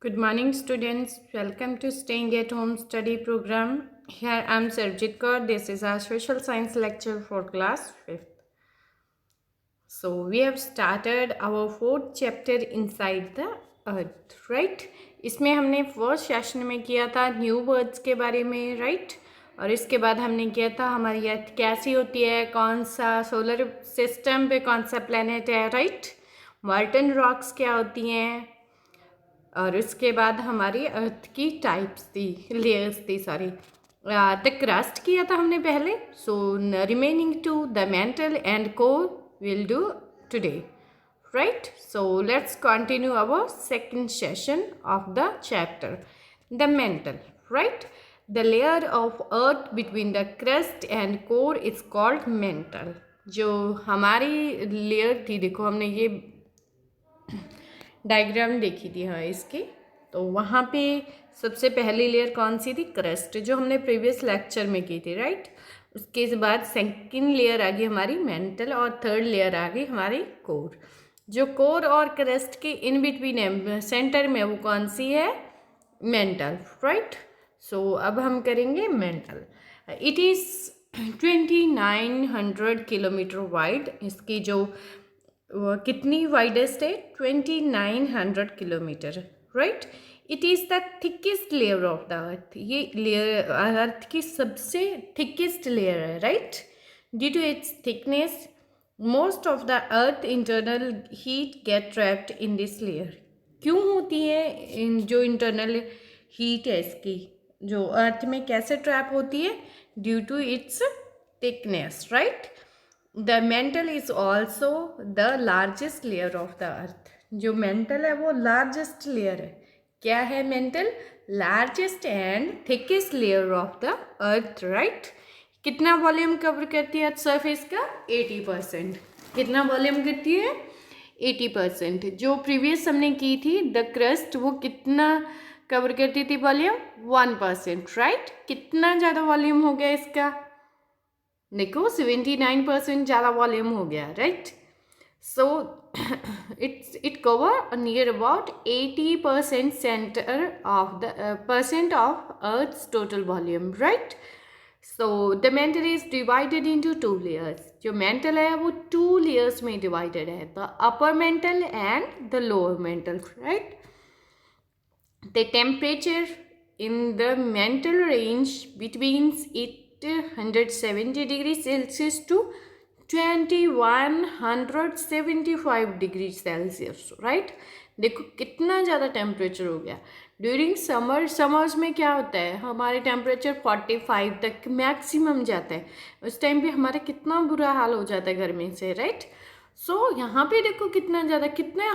Good morning, students. Welcome to Staying at Home Study Program. Here I am Sarjit Kaur. This is our social science lecture for class 5th. So we have started our fourth chapter inside the earth, right? इसमें हमने first session में किया था new birds के बारे में, right? और इसके बाद हमने किया था हमारी अर्थ कैसी होती है, कौन सा सोलर सिस्टम पे कौन सा प्लेनेट है, राइट? मॉल्टन रॉक्स क्या होती हैं, और उसके बाद हमारी अर्थ की टाइप्स थी, लेयर्स थी, सॉरी द क्रस्ट किया था हमने पहले. So remaining to the mental and core will do today, right? So let's continue our second session of the chapter, the mantle, right? The layer of earth between the crust and core is called mantle. जो हमारी layer थी, देखो हमने ये diagram देखी थी हाँ इसकी, तो वहाँ पे सबसे पहली लेयर कौन सी थी? क्रस्ट, जो हमने प्रीवियस लेक्चर में की थी, राइट? उसके बाद सेकंड लेयर आ गई हमारी मेंटल और थर्ड लेयर आ गई हमारी कोर. जो कोर और क्रस्ट के इन बिटवीन है, सेंटर में, वो कौन सी है? Mental, right? सो अब हम करेंगे mantle. It is 2900 kilometre wide. इसकी जो कितनी वाइडेस्ट है? 2900 kilometre, right? It is the thickest layer of the earth. ये लेयर अर्थ की सबसे थिकेस्ट लेयर है, right? Due to its thickness most of the earth internal heat get trapped in this layer. क्यों होती है जो internal heat है इसकी, जो अर्थ में कैसे ट्रैप होती है? Due to its thickness, right? The mantle is also the largest layer of the earth. जो मेंटल है वो लार्जेस्ट लेयर है. क्या है mantle? Largest and thickest layer of the earth, right? कितना वॉल्यूम कवर करती है अर्थ सरफेस का? 80%. कितना वॉल्यूम करती है? 80%. जो प्रीवियस हमने की थी द क्रस्ट, वो कितना कवर करती थी वॉल्यूम? 1%, राइट? कितना ज़्यादा वॉल्यूम हो गया इसका? देखो 79% ज़्यादा वॉल्यूम हो गया, right? So it cover near about 80% center of the percent of Earth's total volume, right? So the mantle is divided into two layers. जो mantle है वो two layers में divided है, the upper mantle and the lower mantle, right? The temperature in the mantle range between 870 degrees Celsius to 2175 degree Celsius, right? देखो कितना ज़्यादा temperature हो गया. ड्यूरिंग समर्स में क्या होता है? हमारे टेम्परेचर 45 तक मैक्सिमम जाता है. उस टाइम पे हमारा कितना बुरा हाल हो जाता है गर्मी से, राइट? सो यहाँ पे देखो कितना ज़्यादा, कितने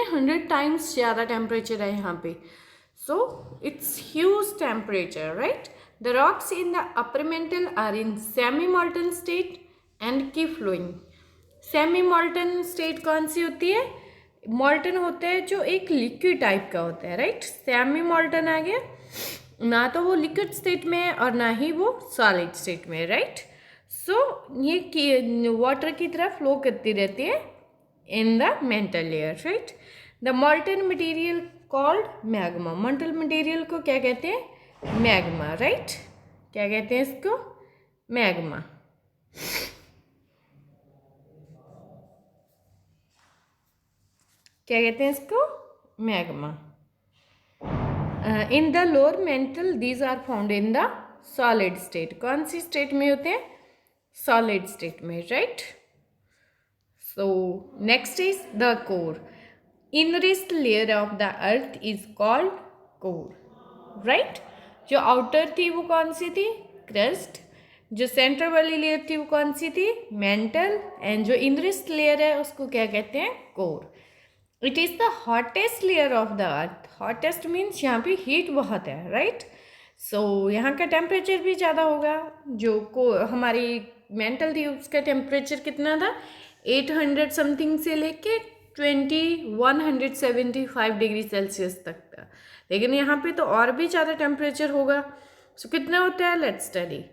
100 टाइम्स ज़्यादा टेम्परेचर है यहाँ पे. So it's huge temperature, right? The rocks in the upper mantle are in semi-molten state and keep flowing. Semi-molten state कौन सी होती है? Molten होता है जो एक liquid टाइप का होता है, right? Semi-molten आ गया, ना तो वो liquid state में है और ना ही वो solid state में है, right? So ये water की तरह flow करती रहती है in the mantle layer, right? The molten material called magma. Molten material को क्या कहते हैं? Magma, right? क्या कहते हैं इसको? Magma. क्या कहते हैं इसको? Magma. In the lower mantle, these are found in the solid state. कौन सी state में होते हैं? Solid state में, right? So next is the core. Innermost layer of the earth is called core, right? जो आउटर थी वो कौन सी थी? क्रस्ट. जो सेंटर वाली लेयर थी वो कौन सी थी? मेंटल. एंड जो इनरेस्ट लेयर है उसको क्या कहते हैं? Core. It is the hottest layer of the earth. Hottest means यहाँ पे हीट बहुत है, राइट? सो यहाँ का टेम्परेचर भी ज़्यादा होगा. जो को हमारी मेंटल थी उसका टेम्परेचर कितना था? 800 समथिंग से लेके 2175 डिग्री सेल्सियस तक था. लेकिन यहाँ पे तो और भी ज़्यादा टेम्परेचर होगा. सो कितना होता है? Let's study.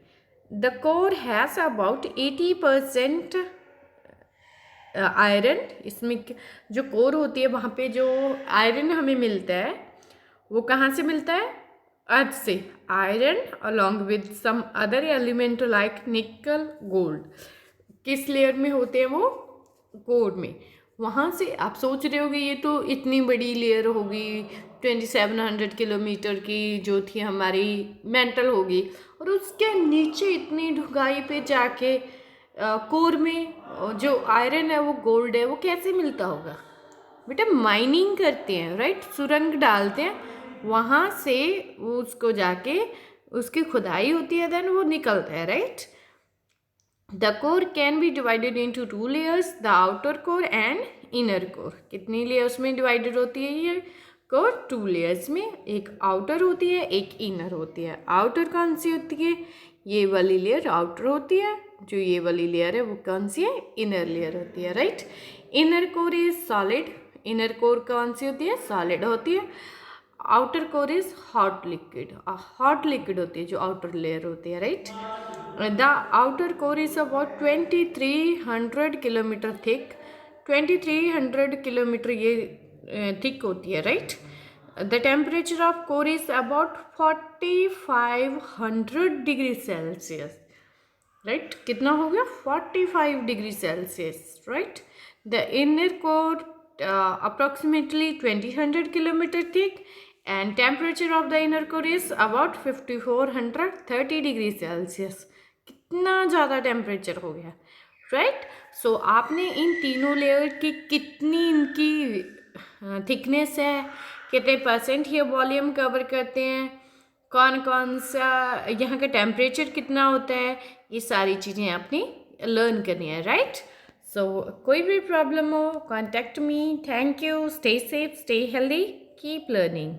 The core has about 80% iron, इसमें जो कोर होती है वहाँ पे जो आयरन हमें मिलता है वो कहाँ से मिलता है? अर्थ से। Iron along with some other element like nickel, gold किस लेयर में होते हैं वो? कोर में। वहाँ से आप सोच रहे होगे ये तो इतनी बड़ी लेयर होगी, 2700 किलोमीटर की जो थी हमारी मेंटल होगी, और उसके नीचे इतनी ढुकाई पे जाके कोर में जो आयरन है वो गोल्ड है, वो कैसे मिलता होगा? बेटा माइनिंग करते हैं, राइट, सुरंग डालते हैं, वहाँ से वो उसको जाके उसकी खुदाई होती है, देन वो निकलता है, right. The core can be divided into 2 layers, the outer core and inner core. कितनी लेयर्स में डिवाइडेड होती है ये कोर? 2 layers में, एक आउटर होती है एक इनर होती है। आउटर कौन सी होती है? ये वाली लेयर आउटर होती है, जो ये वाली लेयर है वो कौन सी है? इनर लेयर होती है, right. Inner core is solid, inner core कौन सी होती है? सॉलिड होती है। Outer core is hot liquid, hot liquid होती है जो आउटर लेयर होती है, right. The outer core is about 2300 kilometre thick, 2300 kilometre ये थिक होती है, right. The temperature of core is about 4500 degree Celsius, right. कितना हो गया? 45 degree Celsius, right. The inner core approximately 2000 kilometer thick, and temperature of the inner core is about 5430 degree Celsius. कितना ज़्यादा temperature हो गया, right. सो आपने इन तीनों layer की कितनी इनकी थिकनेस है, कितने परसेंट ये वॉल्यूम कवर करते हैं, कौन कौन सा यहाँ का टेम्परेचर कितना होता है, ये सारी चीज़ें आपने लर्न करनी है, राइट। सो कोई भी प्रॉब्लम हो, contact me. Thank you. Stay safe, stay healthy, keep learning.